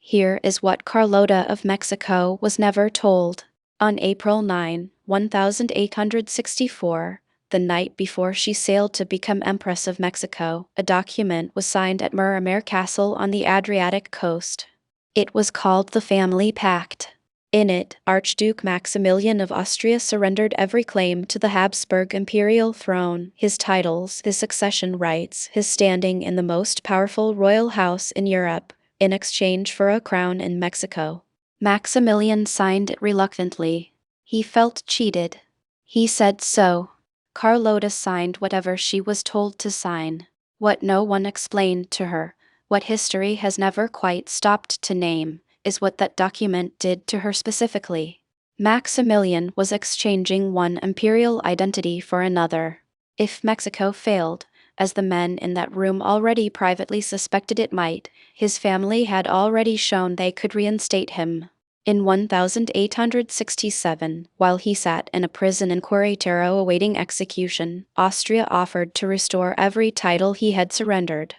Here is what Carlota of Mexico was never told. On April 9, 1864, the night before she sailed to become Empress of Mexico, a document was signed at Miramar Castle on the Adriatic coast. It was called the Family Pact. In it, Archduke Maximilian of Austria surrendered every claim to the Habsburg imperial throne, his titles, his succession rights, his standing in the most powerful royal house in Europe, in exchange for a crown in Mexico. Maximilian signed it reluctantly. He felt cheated. He said so. Carlota signed whatever she was told to sign. What no one explained to her, what history has never quite stopped to name, is what that document did to her specifically. Maximilian was exchanging one imperial identity for another. If Mexico failed, as the men in that room already privately suspected it might, his family had already shown they could reinstate him. In 1867, while he sat in a prison in Querétaro awaiting execution, Austria offered to restore every title he had surrendered.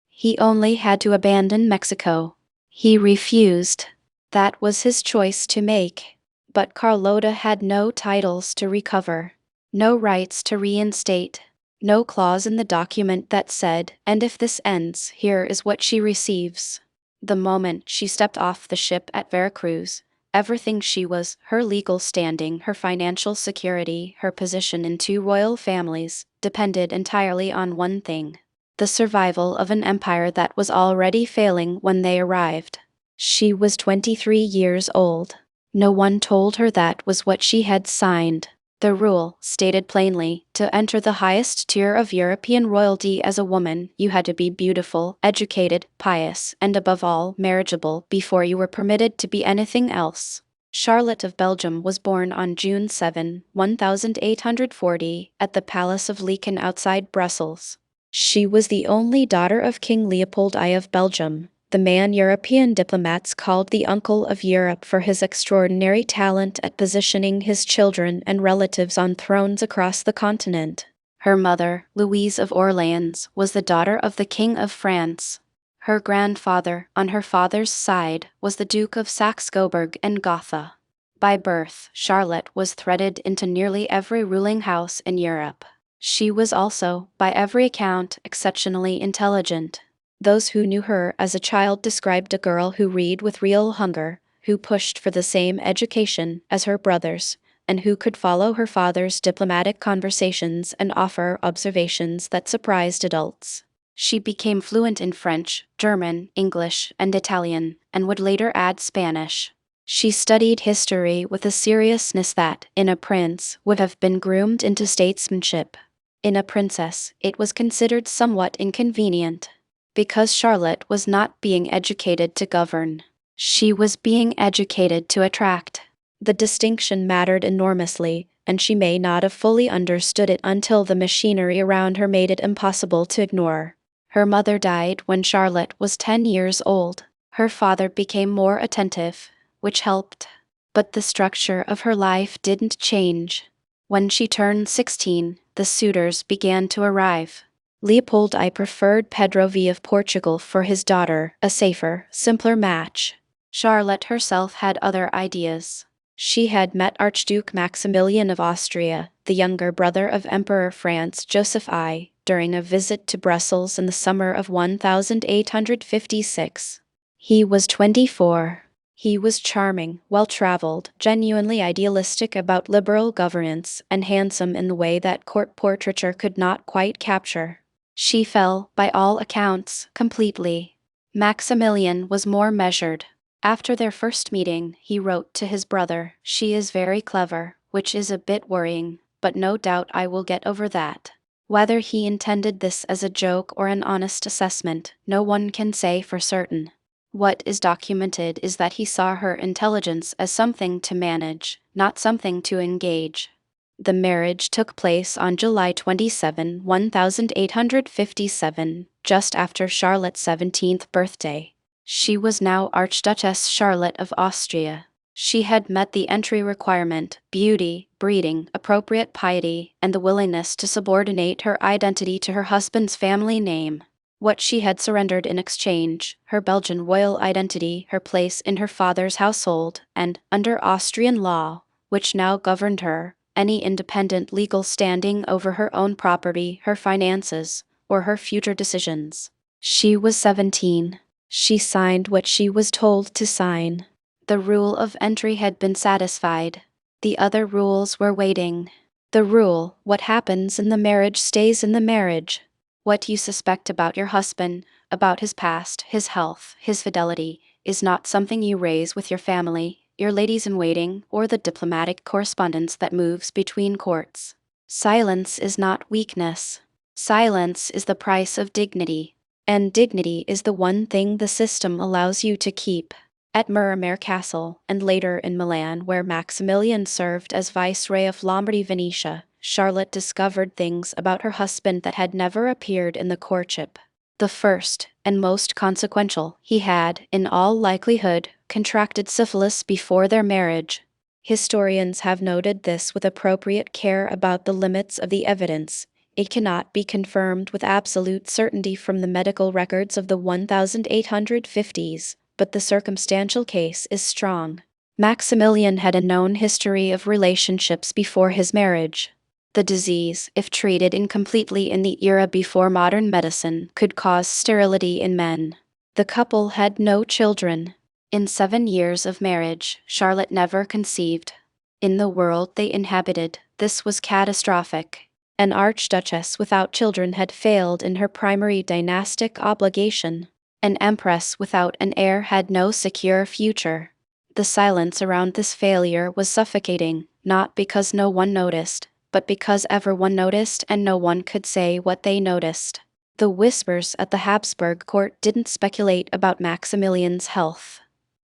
He only had to abandon Mexico. He refused. That was his choice to make. But Carlota had no titles to recover, no rights to reinstate, no clause in the document that said, "And if this ends, here is what she receives." The moment she stepped off the ship at Veracruz, everything she was, her legal standing, her financial security, her position in two royal families, depended entirely on one thing: the survival of an empire that was already failing when they arrived. She was 23 years old. No one told her that was what she had signed. The rule stated plainly, to enter the highest tier of European royalty as a woman, you had to be beautiful, educated, pious, and above all, marriageable before you were permitted to be anything else. Charlotte of Belgium was born on June 7, 1840, at the Palace of Laeken outside Brussels. She was the only daughter of King Leopold I of Belgium, the man European diplomats called the uncle of Europe for his extraordinary talent at positioning his children and relatives on thrones across the continent. Her mother, Louise of Orleans, was the daughter of the King of France. Her grandfather, on her father's side, was the Duke of Saxe-Coburg and Gotha. By birth, Charlotte was threaded into nearly every ruling house in Europe. She was also, by every account, exceptionally intelligent. Those who knew her as a child described a girl who read with real hunger, who pushed for the same education as her brothers, and who could follow her father's diplomatic conversations and offer observations that surprised adults. She became fluent in French, German, English, and Italian, and would later add Spanish. She studied history with a seriousness that, in a prince, would have been groomed into statesmanship. In a princess, it was considered somewhat inconvenient. Because Charlotte was not being educated to govern. She was being educated to attract. The distinction mattered enormously, and she may not have fully understood it until the machinery around her made it impossible to ignore. Her mother died when Charlotte was 10 years old. Her father became more attentive, which helped. But the structure of her life didn't change. When she turned 16, the suitors began to arrive. Leopold I preferred Pedro V of Portugal for his daughter, a safer, simpler match. Charlotte herself had other ideas. She had met Archduke Maximilian of Austria, the younger brother of Emperor Franz Joseph I, during a visit to Brussels in the summer of 1856. He was 24. He was charming, well-traveled, genuinely idealistic about liberal governance, and handsome in the way that court portraiture could not quite capture. She fell, by all accounts, completely. Maximilian was more measured. After their first meeting, he wrote to his brother, "She is very clever, which is a bit worrying, but no doubt I will get over that." Whether he intended this as a joke or an honest assessment, no one can say for certain. What is documented is that he saw her intelligence as something to manage, not something to engage. The marriage took place on July 27, 1857, just after Charlotte's 17th birthday. She was now Archduchess Charlotte of Austria. She had met the entry requirement: beauty, breeding, appropriate piety, and the willingness to subordinate her identity to her husband's family name. What she had surrendered in exchange, her Belgian royal identity, her place in her father's household, and, under Austrian law, which now governed her, any independent legal standing over her own property, her finances, or her future decisions. She was 17. She signed what she was told to sign. The rule of entry had been satisfied. The other rules were waiting. The rule, what happens in the marriage stays in the marriage. What you suspect about your husband, about his past, his health, his fidelity, is not something you raise with your family, your ladies-in-waiting, or the diplomatic correspondence that moves between courts. Silence is not weakness. Silence is the price of dignity. And dignity is the one thing the system allows you to keep. At Miramare Castle, and later in Milan where Maximilian served as Viceroy of Lombardy-Venetia, Charlotte discovered things about her husband that had never appeared in the courtship. The first, and most consequential, he had, in all likelihood, contracted syphilis before their marriage. Historians have noted this with appropriate care about the limits of the evidence. It cannot be confirmed with absolute certainty from the medical records of the 1850s, but the circumstantial case is strong. Maximilian had a known history of relationships before his marriage. The disease, if treated incompletely in the era before modern medicine, could cause sterility in men. The couple had no children. In 7 years of marriage, Charlotte never conceived. In the world they inhabited, this was catastrophic. An archduchess without children had failed in her primary dynastic obligation. An empress without an heir had no secure future. The silence around this failure was suffocating, not because no one noticed, but because everyone noticed and no one could say what they noticed. The whispers at the Habsburg court didn't speculate about Maximilian's health.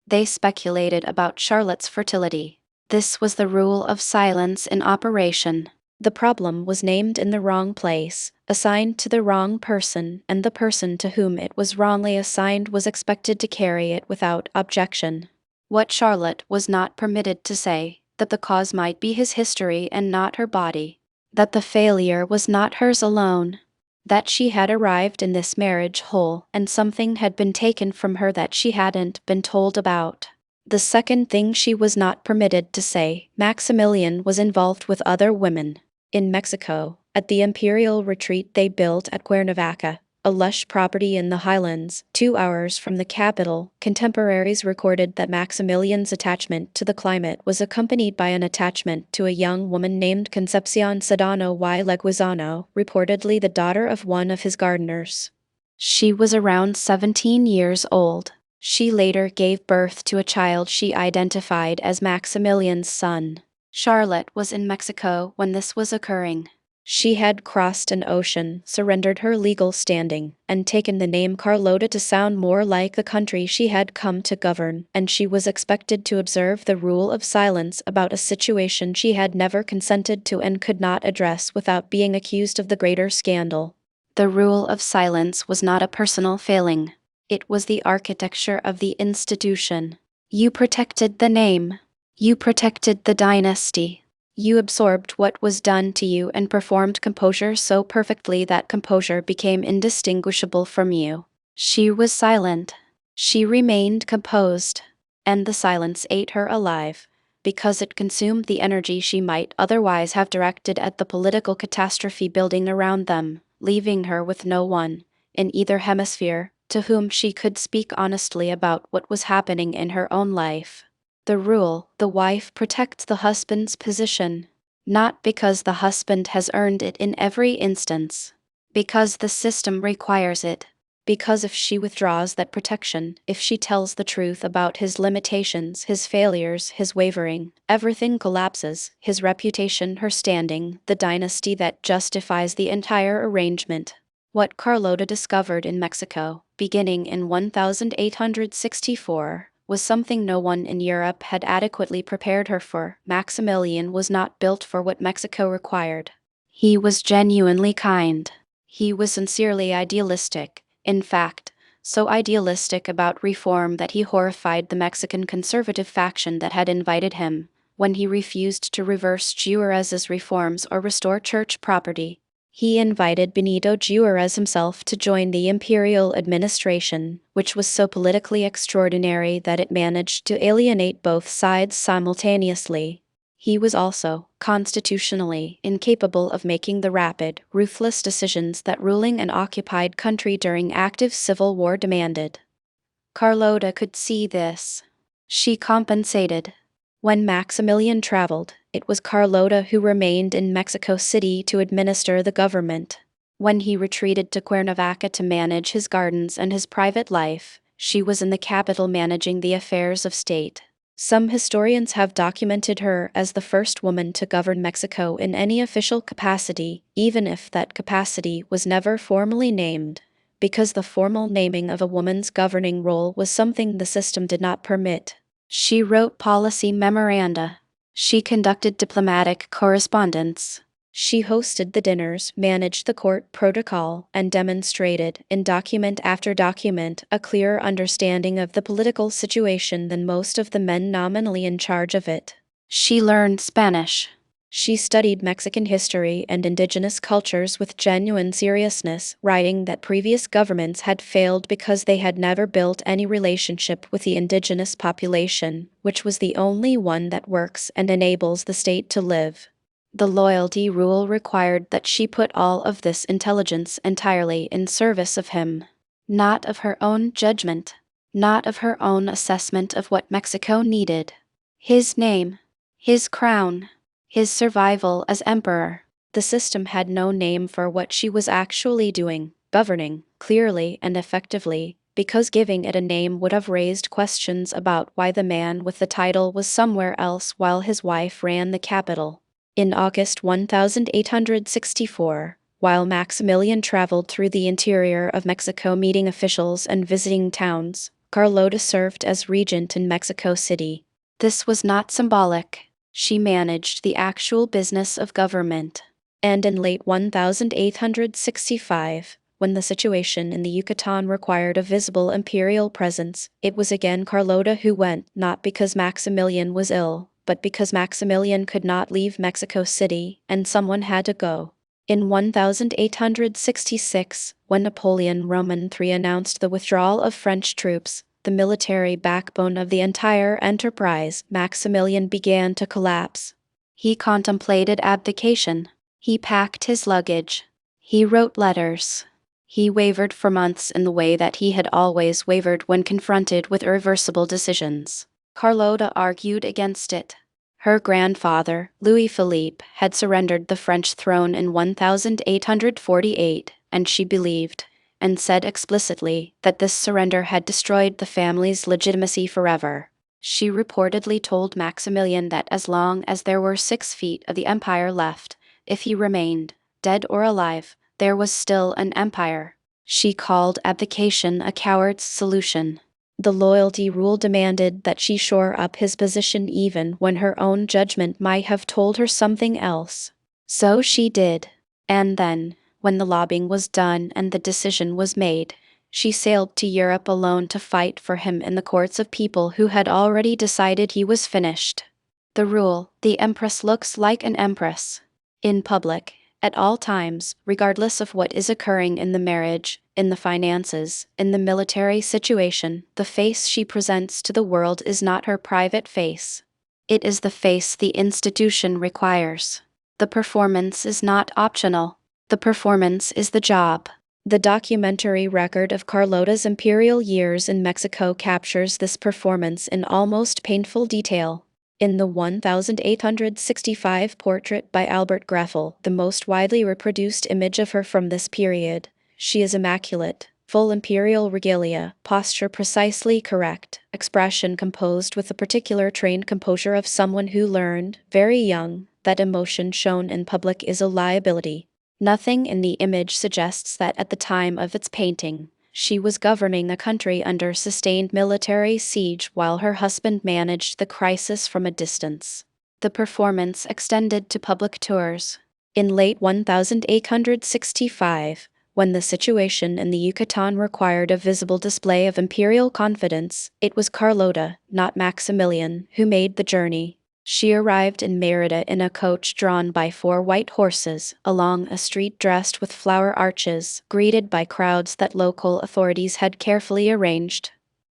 They speculated about Charlotte's fertility. This was the rule of silence in operation. The problem was named in the wrong place, assigned to the wrong person, and the person to whom it was wrongly assigned was expected to carry it without objection. What Charlotte was not permitted to say, that the cause might be his history and not her body, that the failure was not hers alone, that she had arrived in this marriage whole and something had been taken from her that she hadn't been told about. The second thing she was not permitted to say, Maximilian was involved with other women. In Mexico, at the imperial retreat they built at Cuernavaca, a lush property in the highlands, 2 hours from the capital, contemporaries recorded that Maximilian's attachment to the climate was accompanied by an attachment to a young woman named Concepcion Sedano y Leguizano, reportedly the daughter of one of his gardeners. She was around 17 years old. She later gave birth to a child she identified as Maximilian's son. Charlotte was in Mexico when this was occurring. She had crossed an ocean, surrendered her legal standing, and taken the name Carlota to sound more like the country she had come to govern, and she was expected to observe the rule of silence about a situation she had never consented to and could not address without being accused of the greater scandal. The rule of silence was not a personal failing. It was the architecture of the institution. You protected the name. You protected the dynasty. You absorbed what was done to you and performed composure so perfectly that composure became indistinguishable from you. She was silent. She remained composed. And the silence ate her alive, because it consumed the energy she might otherwise have directed at the political catastrophe building around them, leaving her with no one, in either hemisphere, to whom she could speak honestly about what was happening in her own life. The rule, the wife protects the husband's position, not because the husband has earned it in every instance, because the system requires it, because if she withdraws that protection, if she tells the truth about his limitations, his failures, his wavering, everything collapses, his reputation, her standing, the dynasty that justifies the entire arrangement. What Carlota discovered in Mexico, beginning in 1864, was something no one in Europe had adequately prepared her for. Maximilian was not built for what Mexico required. He was genuinely kind. He was sincerely idealistic, in fact, so idealistic about reform that he horrified the Mexican conservative faction that had invited him, when he refused to reverse Juarez's reforms or restore church property. He invited Benito Juarez himself to join the imperial administration, which was so politically extraordinary that it managed to alienate both sides simultaneously. He was also, constitutionally, incapable of making the rapid, ruthless decisions that ruling an occupied country during active civil war demanded. Carlota could see this. She compensated. When Maximilian traveled, it was Carlota who remained in Mexico City to administer the government. When he retreated to Cuernavaca to manage his gardens and his private life, she was in the capital managing the affairs of state. Some historians have documented her as the first woman to govern Mexico in any official capacity, even if that capacity was never formally named, because the formal naming of a woman's governing role was something the system did not permit. She wrote policy memoranda. She conducted diplomatic correspondence. She hosted the dinners, managed the court protocol, and demonstrated, in document after document, a clearer understanding of the political situation than most of the men nominally in charge of it. She learned Spanish. She studied Mexican history and indigenous cultures with genuine seriousness, writing that previous governments had failed because they had never built any relationship with the indigenous population, which was the only one that works and enables the state to live. The loyalty rule required that she put all of this intelligence entirely in service of him, not of her own judgment, not of her own assessment of what Mexico needed. His name, his crown, his survival as emperor. The system had no name for what she was actually doing, governing, clearly and effectively, because giving it a name would have raised questions about why the man with the title was somewhere else while his wife ran the capital. In August 1864, while Maximilian traveled through the interior of Mexico meeting officials and visiting towns, Carlota served as regent in Mexico City. This was not symbolic. She managed the actual business of government. And in late 1865, when the situation in the Yucatan required a visible imperial presence, it was again Carlota who went, not because Maximilian was ill, but because Maximilian could not leave Mexico City, and someone had to go. In 1866, when Napoleon Roman III announced the withdrawal of French troops, the military backbone of the entire enterprise, Maximilian began to collapse. He contemplated abdication. He packed his luggage. He wrote letters. He wavered for months in the way that he had always wavered when confronted with irreversible decisions. Carlota argued against it. Her grandfather, Louis Philippe, had surrendered the French throne in 1848, and she believed, and said explicitly, that this surrender had destroyed the family's legitimacy forever. She reportedly told Maximilian that as long as there were 6 feet of the empire left, if he remained, dead or alive, there was still an empire. She called abdication a coward's solution. The loyalty rule demanded that she shore up his position even when her own judgment might have told her something else. So she did. And then, when the lobbying was done and the decision was made, she sailed to Europe alone to fight for him in the courts of people who had already decided he was finished. The rule, the empress looks like an empress. In public, at all times, regardless of what is occurring in the marriage, in the finances, in the military situation, the face she presents to the world is not her private face. It is the face the institution requires. The performance is not optional. The performance is the job. The documentary record of Carlota's imperial years in Mexico captures this performance in almost painful detail. In the 1865 portrait by Albert Greffel, the most widely reproduced image of her from this period, she is immaculate, full imperial regalia, posture precisely correct, expression composed with the particular trained composure of someone who learned, very young, that emotion shown in public is a liability. Nothing in the image suggests that at the time of its painting, she was governing the country under sustained military siege while her husband managed the crisis from a distance. The performance extended to public tours. In late 1865, when the situation in the Yucatan required a visible display of imperial confidence, it was Carlota, not Maximilian, who made the journey. She arrived in Merida in a coach drawn by 4 white horses, along a street dressed with flower arches, greeted by crowds that local authorities had carefully arranged.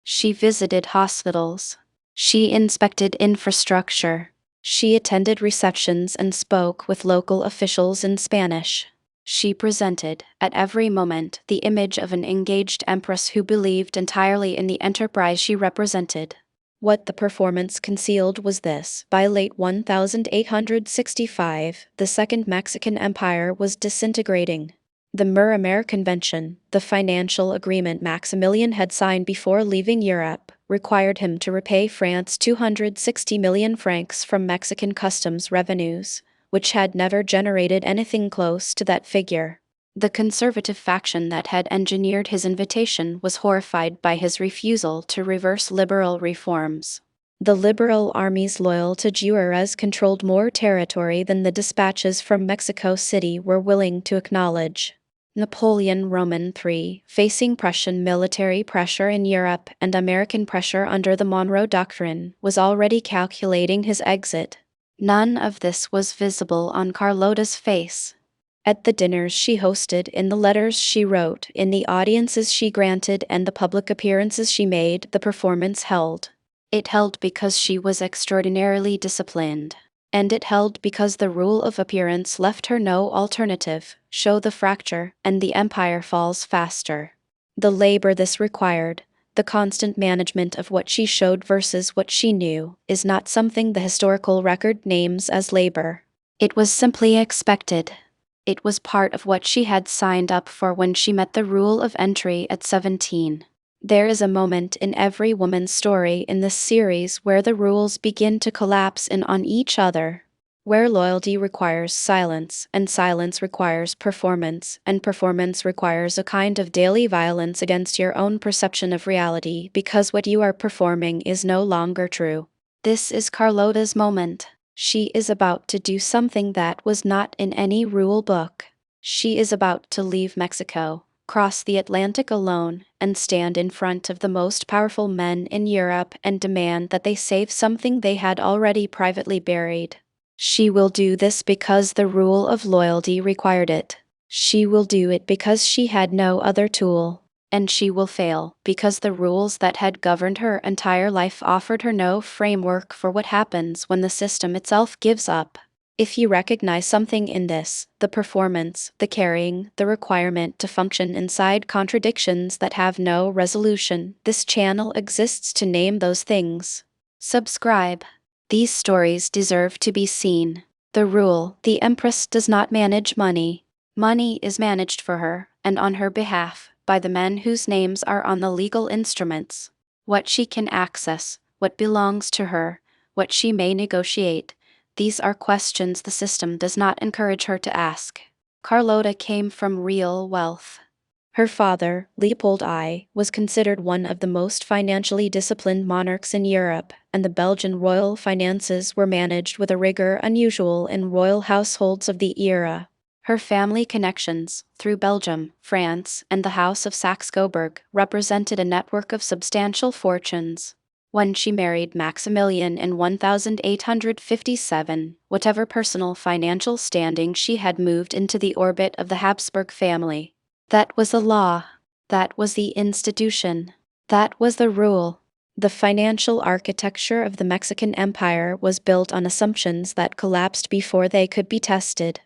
She visited hospitals. She inspected infrastructure. She attended receptions and spoke with local officials in Spanish. She presented, at every moment, the image of an engaged empress who believed entirely in the enterprise she represented. What the performance concealed was this: by late 1865, the Second Mexican Empire was disintegrating. The Mur Convention, the financial agreement Maximilian had signed before leaving Europe, required him to repay France 260 million francs from Mexican customs revenues, which had never generated anything close to that figure. The conservative faction that had engineered his invitation was horrified by his refusal to reverse liberal reforms. The liberal armies loyal to Juarez controlled more territory than the dispatches from Mexico City were willing to acknowledge. Napoleon Roman III, facing Prussian military pressure in Europe and American pressure under the Monroe Doctrine, was already calculating his exit. None of this was visible on Carlota's face. At the dinners she hosted, in the letters she wrote, in the audiences she granted, and the public appearances she made, the performance held. It held because she was extraordinarily disciplined. And it held because the rule of appearance left her no alternative: show the fracture, and the empire falls faster. The labor this required, the constant management of what she showed versus what she knew, is not something the historical record names as labor. It was simply expected. It was part of what she had signed up for when she met the rule of entry at 17. There is a moment in every woman's story in this series where the rules begin to collapse in on each other, where loyalty requires silence, and silence requires performance, and performance requires a kind of daily violence against your own perception of reality, because what you are performing is no longer true. This is Carlota's moment. She is about to do something that was not in any rule book. She is about to leave Mexico, cross the Atlantic alone, and stand in front of the most powerful men in Europe and demand that they save something they had already privately buried. She will do this because the rule of loyalty required it. She will do it because she had no other tool. And she will fail because the rules that had governed her entire life offered her no framework for what happens when the system itself gives up. If you recognize something in this, the performance, the carrying, the requirement to function inside contradictions that have no resolution, this channel exists to name those things. Subscribe. These stories deserve to be seen. The rule: the Empress does not manage money. Money is managed for her, and on her behalf, by the men whose names are on the legal instruments. What she can access, what belongs to her, what she may negotiate, these are questions the system does not encourage her to ask. Carlota came from real wealth. Her father, Leopold I, was considered one of the most financially disciplined monarchs in Europe, and the Belgian royal finances were managed with a rigor unusual in royal households of the era. Her family connections, through Belgium, France, and the House of Saxe-Coburg, represented a network of substantial fortunes. When she married Maximilian in 1857, whatever personal financial standing she had moved into the orbit of the Habsburg family. That was the law. That was the institution. That was the rule. The financial architecture of the Mexican Empire was built on assumptions that collapsed before they could be tested.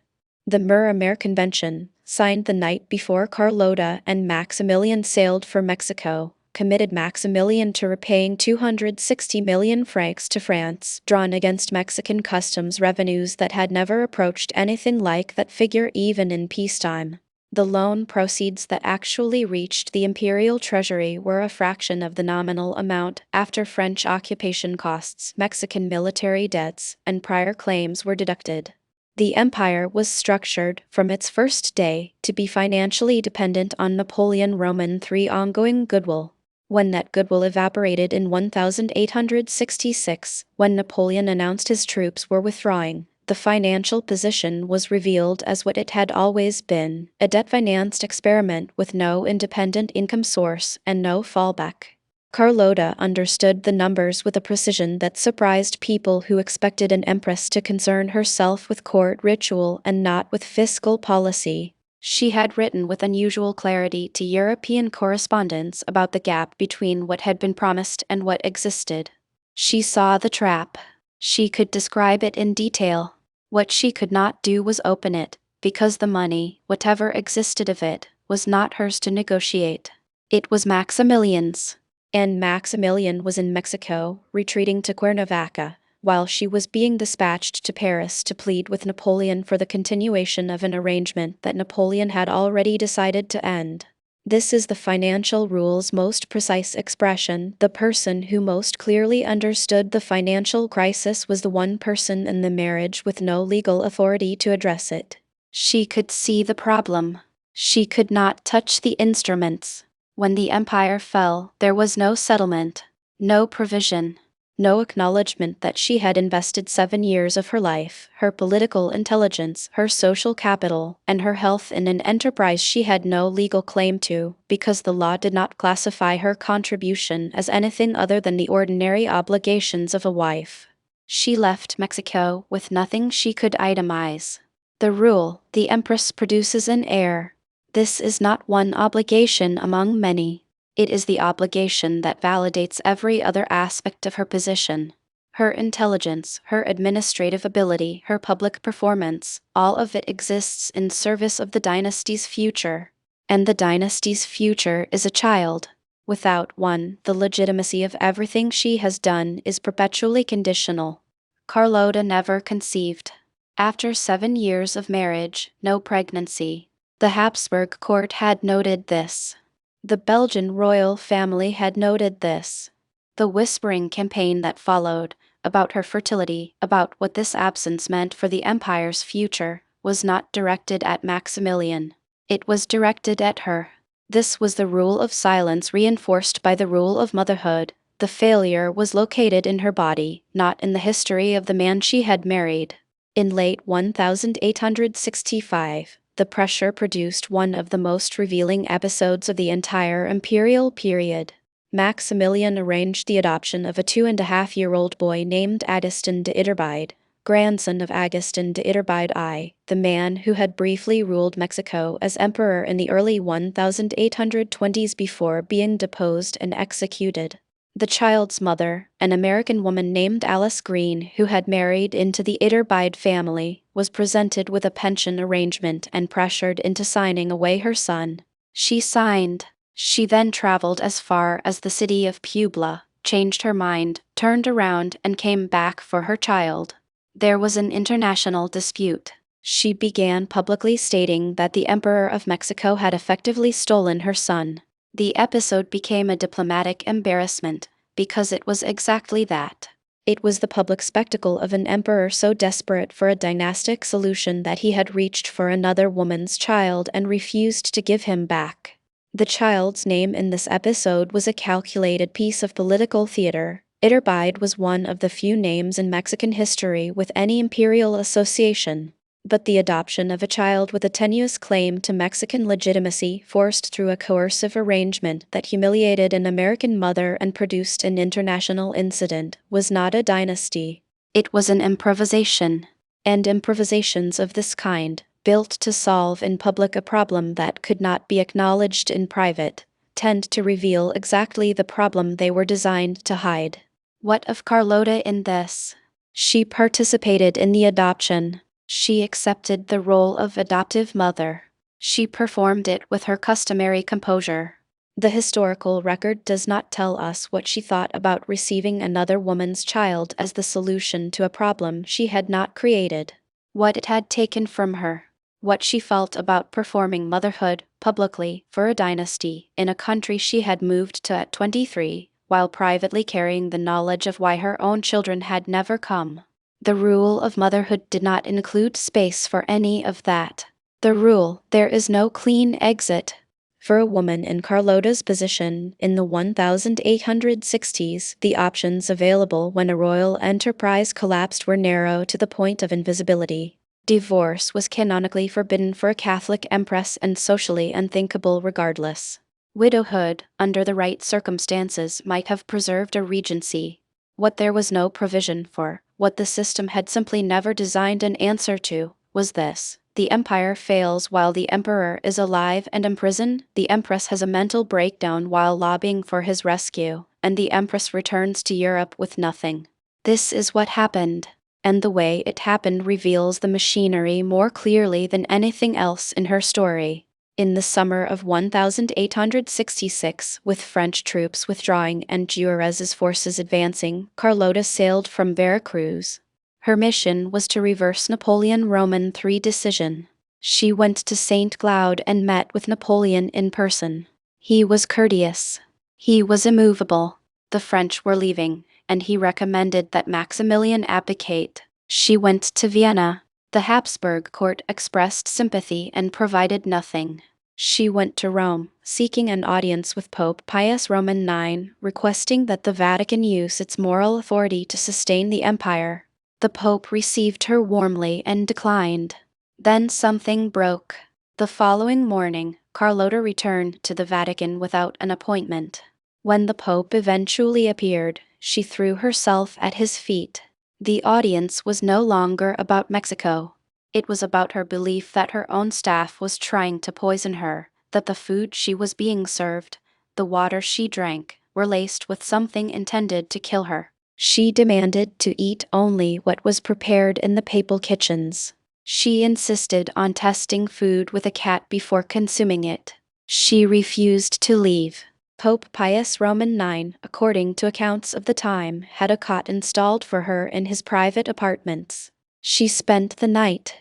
The Mur Convention, signed the night before Carlota and Maximilian sailed for Mexico, committed Maximilian to repaying 260 million francs to France, drawn against Mexican customs revenues that had never approached anything like that figure even in peacetime. The loan proceeds that actually reached the imperial treasury were a fraction of the nominal amount after French occupation costs, Mexican military debts, and prior claims were deducted. The empire was structured, from its first day, to be financially dependent on Napoleon Roman III's ongoing goodwill. When that goodwill evaporated in 1866, when Napoleon announced his troops were withdrawing, the financial position was revealed as what it had always been: a debt-financed experiment with no independent income source and no fallback. Carlota understood the numbers with a precision that surprised people who expected an empress to concern herself with court ritual and not with fiscal policy. She had written with unusual clarity to European correspondents about the gap between what had been promised and what existed. She saw the trap. She could describe it in detail. What she could not do was open it, because the money, whatever existed of it, was not hers to negotiate. It was Maximilian's. And Maximilian was in Mexico, retreating to Cuernavaca, while she was being dispatched to Paris to plead with Napoleon for the continuation of an arrangement that Napoleon had already decided to end. This is the financial rule's most precise expression. The person who most clearly understood the financial crisis was the one person in the marriage with no legal authority to address it. She could see the problem. She could not touch the instruments. When the empire fell, there was no settlement, no provision, no acknowledgement that she had invested 7 years of her life, her political intelligence, her social capital, and her health in an enterprise she had no legal claim to, because the law did not classify her contribution as anything other than the ordinary obligations of a wife. She left Mexico with nothing she could itemize. The rule, the empress produces an heir. This is not one obligation among many. It is the obligation that validates every other aspect of her position. Her intelligence, her administrative ability, her public performance, all of it exists in service of the dynasty's future. And the dynasty's future is a child. Without one, the legitimacy of everything she has done is perpetually conditional. Carlota never conceived. After 7 years of marriage, no pregnancy. The Habsburg court had noted this. The Belgian royal family had noted this. The whispering campaign that followed, about her fertility, about what this absence meant for the empire's future, was not directed at Maximilian. It was directed at her. This was the rule of silence reinforced by the rule of motherhood. The failure was located in her body, not in the history of the man she had married. In late 1865, the pressure produced one of the most revealing episodes of the entire imperial period. Maximilian arranged the adoption of a 2.5-year-old boy named Augustin de Iturbide, grandson of Augustin de Iturbide I, the man who had briefly ruled Mexico as emperor in the early 1820s before being deposed and executed. The child's mother, an American woman named Alice Green who had married into the Iturbide family, was presented with a pension arrangement and pressured into signing away her son. She signed. She then traveled as far as the city of Puebla, changed her mind, turned around, and came back for her child. There was an international dispute. She began publicly stating that the Emperor of Mexico had effectively stolen her son. The episode became a diplomatic embarrassment, because it was exactly that. It was the public spectacle of an emperor so desperate for a dynastic solution that he had reached for another woman's child and refused to give him back. The child's name in this episode was a calculated piece of political theater. Iturbide was one of the few names in Mexican history with any imperial association. But the adoption of a child with a tenuous claim to Mexican legitimacy, forced through a coercive arrangement that humiliated an American mother and produced an international incident, was not a dynasty. It was an improvisation. And improvisations of this kind, built to solve in public a problem that could not be acknowledged in private, tend to reveal exactly the problem they were designed to hide. What of Carlota in this? She participated in the adoption. She accepted the role of adoptive mother. She performed it with her customary composure. The historical record does not tell us what she thought about receiving another woman's child as the solution to a problem she had not created, what it had taken from her, what she felt about performing motherhood publicly for a dynasty in a country she had moved to at 23, while privately carrying the knowledge of why her own children had never come. The rule of motherhood did not include space for any of that. The rule, there is no clean exit. For a woman in Carlota's position, in the 1860s, the options available when a royal enterprise collapsed were narrow to the point of invisibility. Divorce was canonically forbidden for a Catholic empress and socially unthinkable regardless. Widowhood, under the right circumstances, might have preserved a regency. What there was no provision for, what the system had simply never designed an answer to, was this. The empire fails while the emperor is alive and imprisoned, the empress has a mental breakdown while lobbying for his rescue, and the empress returns to Europe with nothing. This is what happened, and the way it happened reveals the machinery more clearly than anything else in her story. In the summer of 1866, with French troops withdrawing and Juarez's forces advancing, Carlota sailed from Veracruz. Her mission was to reverse Napoleon Roman III decision. She went to St. Cloud and met with Napoleon in person. He was courteous. He was immovable. The French were leaving, and he recommended that Maximilian abdicate. She went to Vienna. The Habsburg court expressed sympathy and provided nothing. She went to Rome, seeking an audience with Pope Pius Roman IX, requesting that the Vatican use its moral authority to sustain the empire. The Pope received her warmly and declined. Then something broke. The following morning, Carlota returned to the Vatican without an appointment. When the Pope eventually appeared, she threw herself at his feet. The audience was no longer about Mexico. It was about her belief that her own staff was trying to poison her, that the food she was being served, the water she drank, were laced with something intended to kill her. She demanded to eat only what was prepared in the papal kitchens. She insisted on testing food with a cat before consuming it. She refused to leave. Pope Pius Roman IX, according to accounts of the time, had a cot installed for her in his private apartments. She spent the night.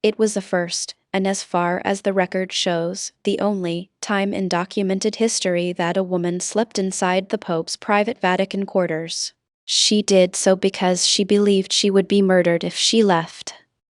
It was the first, and as far as the record shows, the only, time in documented history that a woman slept inside the Pope's private Vatican quarters. She did so because she believed she would be murdered if she left.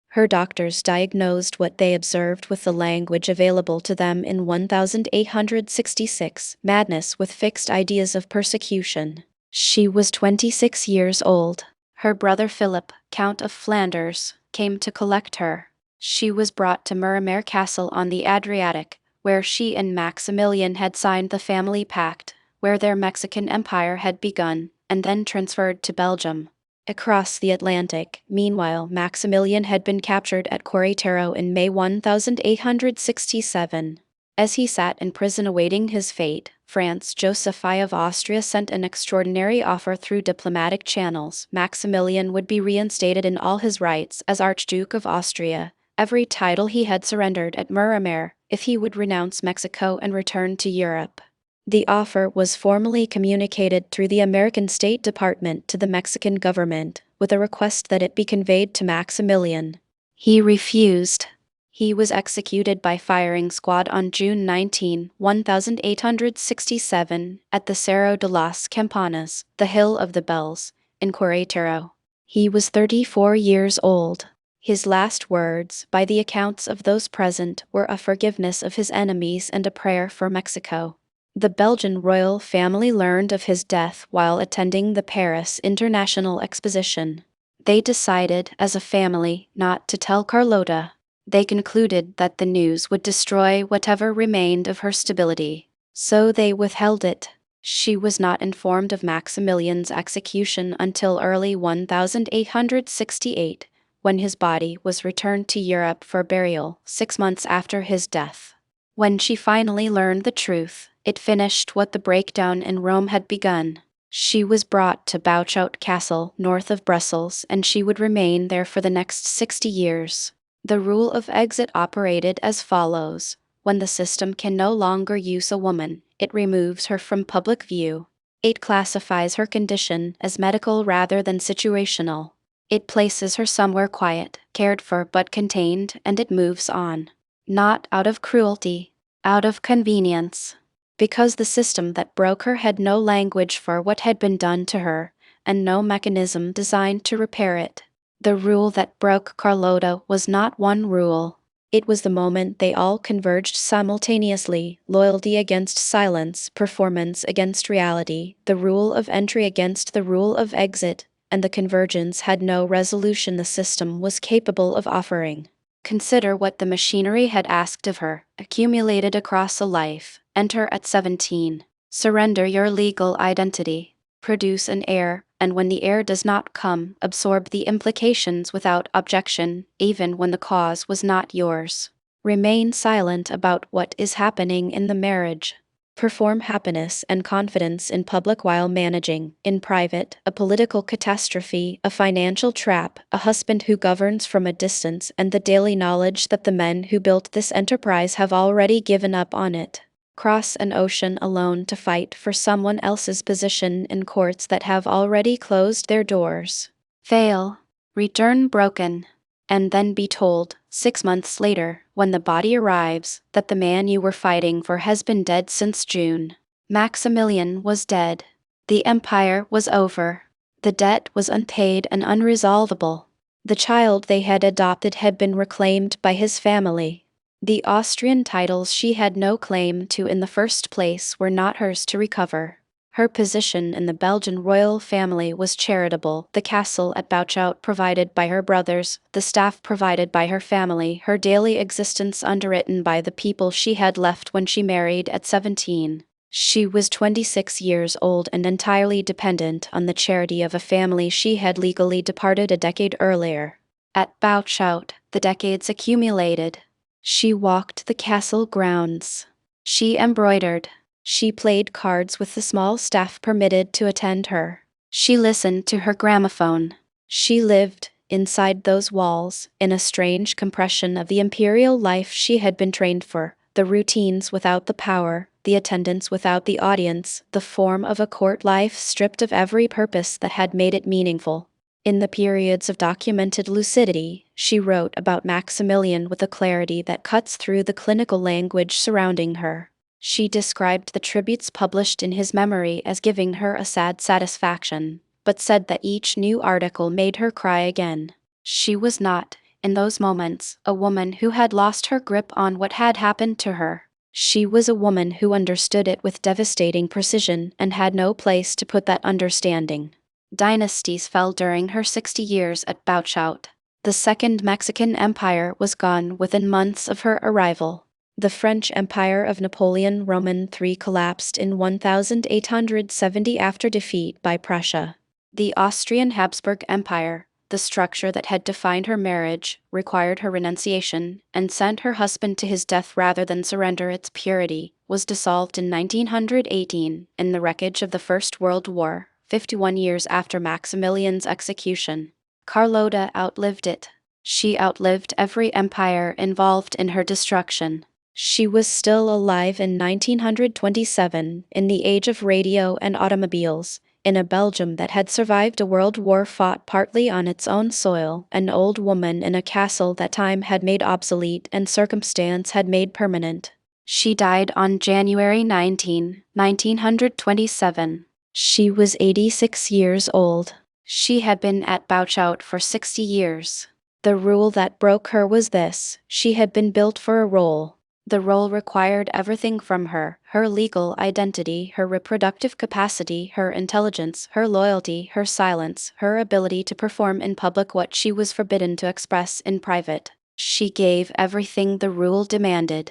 Her doctors diagnosed what they observed with the language available to them in 1866, madness with fixed ideas of persecution. She was 26 years old. Her brother Philip, Count of Flanders, came to collect her. She was brought to Miramer Castle on the Adriatic, where she and Maximilian had signed the family pact, where their Mexican empire had begun, and then transferred to Belgium. Across the Atlantic, meanwhile, Maximilian had been captured at Querétaro in May 1867. As he sat in prison awaiting his fate, Franz Joseph I of Austria sent an extraordinary offer through diplomatic channels. Maximilian would be reinstated in all his rights as Archduke of Austria, every title he had surrendered at Miramer, if he would renounce Mexico and return to Europe. The offer was formally communicated through the American State Department to the Mexican government, with a request that it be conveyed to Maximilian. He refused. He was executed by firing squad on June 19, 1867, at the Cerro de las Campanas, the Hill of the Bells, in Querétaro. He was 34 years old. His last words, by the accounts of those present, were a forgiveness of his enemies and a prayer for Mexico. The Belgian royal family learned of his death while attending the Paris International Exposition. They decided, as a family, not to tell Carlota. They concluded that the news would destroy whatever remained of her stability. So they withheld it. She was not informed of Maximilian's execution until early 1868, when his body was returned to Europe for burial, 6 months after his death. When she finally learned the truth, it finished what the breakdown in Rome had begun. She was brought to Bouchout Castle, north of Brussels, and she would remain there for the next 60 years. The rule of exit operated as follows. When the system can no longer use a woman, it removes her from public view. It classifies her condition as medical rather than situational. It places her somewhere quiet, cared for but contained, and it moves on. Not out of cruelty, out of convenience. Because the system that broke her had no language for what had been done to her, and no mechanism designed to repair it. The rule that broke Carlota was not one rule. It was the moment they all converged simultaneously, loyalty against silence, performance against reality, the rule of entry against the rule of exit, and the convergence had no resolution the system was capable of offering. Consider what the machinery had asked of her, accumulated across a life, Enter at 17. Surrender your legal identity. Produce an heir, and when the heir does not come, absorb the implications without objection, even when the cause was not yours. Remain silent about what is happening in the marriage. Perform happiness and confidence in public while managing, in private, a political catastrophe, a financial trap, a husband who governs from a distance, and the daily knowledge that the men who built this enterprise have already given up on it. Cross an ocean alone to fight for someone else's position in courts that have already closed their doors. Fail. Return broken. And then be told, 6 months later, when the body arrives, that the man you were fighting for has been dead since June. Maximilian was dead. The empire was over. The debt was unpaid and unresolvable. The child they had adopted had been reclaimed by his family. The Austrian titles she had no claim to in the first place were not hers to recover. Her position in the Belgian royal family was charitable, the castle at Bouchout provided by her brothers, the staff provided by her family, her daily existence underwritten by the people she had left when she married at 17. She was 26 years old and entirely dependent on the charity of a family she had legally departed a decade earlier. At Bouchout, the decades accumulated. She walked the castle grounds. She embroidered. She played cards with the small staff permitted to attend her. She listened to her gramophone. She lived, inside those walls, in a strange compression of the imperial life she had been trained for, the routines without the power, the attendance without the audience, the form of a court life stripped of every purpose that had made it meaningful. In the periods of documented lucidity, she wrote about Maximilian with a clarity that cuts through the clinical language surrounding her. She described the tributes published in his memory as giving her a sad satisfaction, but said that each new article made her cry again. She was not, in those moments, a woman who had lost her grip on what had happened to her. She was a woman who understood it with devastating precision and had no place to put that understanding. Dynasties fell during her 60 years at Bouchout. The Second Mexican Empire was gone within months of her arrival. The French Empire of Napoleon Roman III collapsed in 1870 after defeat by Prussia. The Austrian Habsburg Empire, the structure that had defined her marriage, required her renunciation, and sent her husband to his death rather than surrender its purity, was dissolved in 1918 in the wreckage of the First World War. 51 years after Maximilian's execution. Carlota outlived it. She outlived every empire involved in her destruction. She was still alive in 1927, in the age of radio and automobiles, in a Belgium that had survived a world war fought partly on its own soil, an old woman in a castle that time had made obsolete and circumstance had made permanent. She died on January 19, 1927. She was 86 years old. She had been at Bouchout for 60 years. The rule that broke her was this: she had been built for a role. The role required everything from her: her legal identity, her reproductive capacity, her intelligence, her loyalty, her silence, her ability to perform in public what she was forbidden to express in private. She gave everything the rule demanded.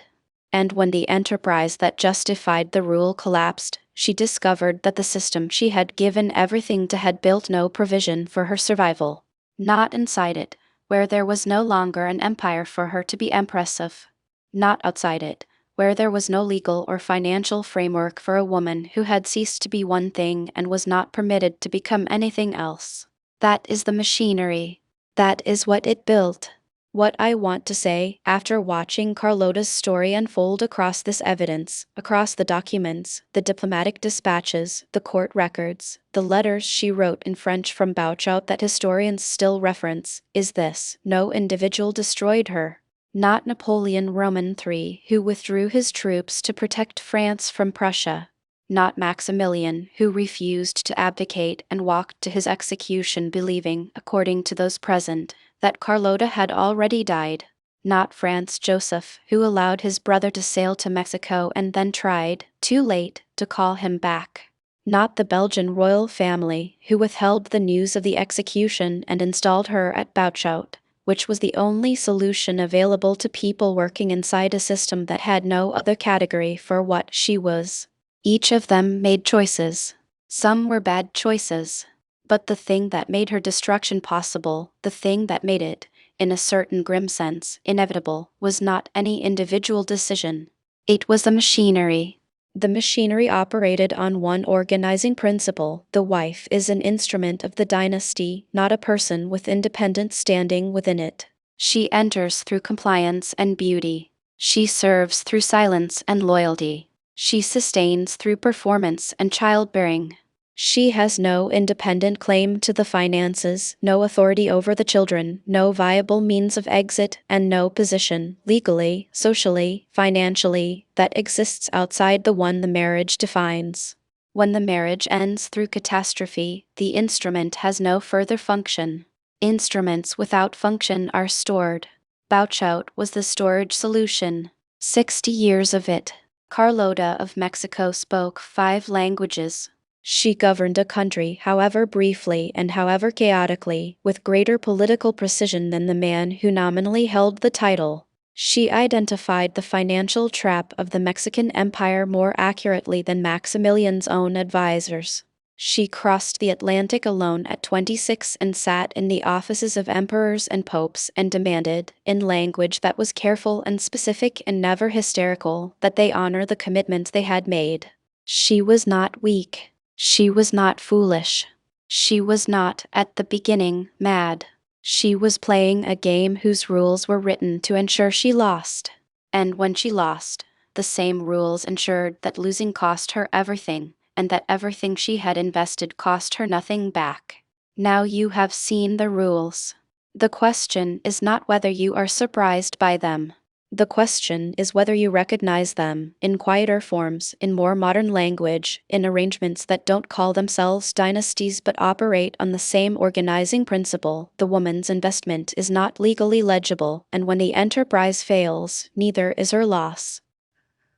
And when the enterprise that justified the rule collapsed, she discovered that the system she had given everything to had built no provision for her survival. Not inside it, where there was no longer an empire for her to be empress of. Not outside it, where there was no legal or financial framework for a woman who had ceased to be one thing and was not permitted to become anything else. That is the machinery. That is what it built. What I want to say, after watching Carlota's story unfold across this evidence, across the documents, the diplomatic dispatches, the court records, the letters she wrote in French from Bouchout that historians still reference, is this: no individual destroyed her. Not Napoleon Roman III, who withdrew his troops to protect France from Prussia. Not Maximilian, who refused to abdicate and walked to his execution believing, according to those present, that Carlota had already died. Not Franz Joseph, who allowed his brother to sail to Mexico and then tried, too late, to call him back. Not the Belgian royal family, who withheld the news of the execution and installed her at Bouchout, which was the only solution available to people working inside a system that had no other category for what she was. Each of them made choices. Some were bad choices. But the thing that made her destruction possible, the thing that made it, in a certain grim sense, inevitable, was not any individual decision. It was the machinery. The machinery operated on one organizing principle: the wife is an instrument of the dynasty, not a person with independent standing within it. She enters through compliance and beauty. She serves through silence and loyalty. She sustains through performance and childbearing. She has no independent claim to the finances, no authority over the children, no viable means of exit, and no position, legally, socially, financially, that exists outside the one the marriage defines. When the marriage ends through catastrophe, the instrument has no further function. Instruments without function are stored. Bouchout was the storage solution. 60 years of it. Carlota of Mexico spoke 5 languages. She governed a country, however briefly and however chaotically, with greater political precision than the man who nominally held the title. She identified the financial trap of the Mexican Empire more accurately than Maximilian's own advisors. She crossed the Atlantic alone at 26 and sat in the offices of emperors and popes and demanded, in language that was careful and specific and never hysterical, that they honor the commitments they had made. She was not weak. She was not foolish. She was not, at the beginning, mad. She was playing a game whose rules were written to ensure she lost. And when she lost, the same rules ensured that losing cost her everything, and that everything she had invested cost her nothing back. Now you have seen the rules. The question is not whether you are surprised by them. The question is whether you recognize them, in quieter forms, in more modern language, in arrangements that don't call themselves dynasties but operate on the same organizing principle. The woman's investment is not legally legible, and when the enterprise fails, neither is her loss.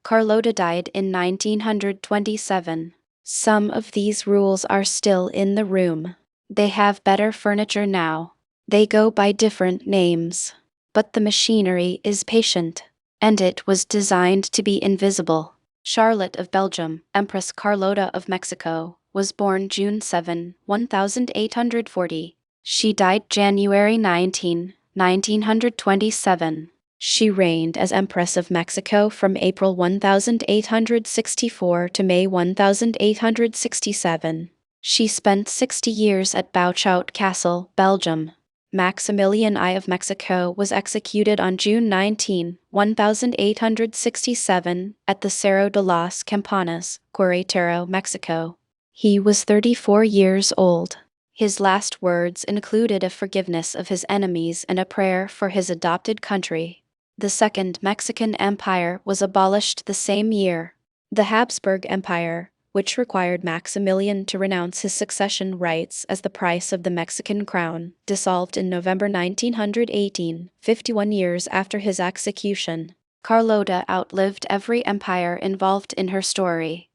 Carlota died in 1927. Some of these rules are still in the room. They have better furniture now. They go by different names. But the machinery is patient, and it was designed to be invisible. Charlotte of Belgium, Empress Carlota of Mexico, was born June 7, 1840. She died January 19, 1927. She reigned as Empress of Mexico from April 1864 to May 1867. She spent 60 years at Bouchout Castle, Belgium. Maximilian I of Mexico was executed on June 19, 1867, at the Cerro de las Campanas, Querétaro, Mexico. He was 34 years old. His last words included a forgiveness of his enemies and a prayer for his adopted country. The Second Mexican Empire was abolished the same year. The Habsburg Empire, which required Maximilian to renounce his succession rights as the price of the Mexican crown, dissolved in November 1918, 51 years after his execution. Carlota outlived every empire involved in her story.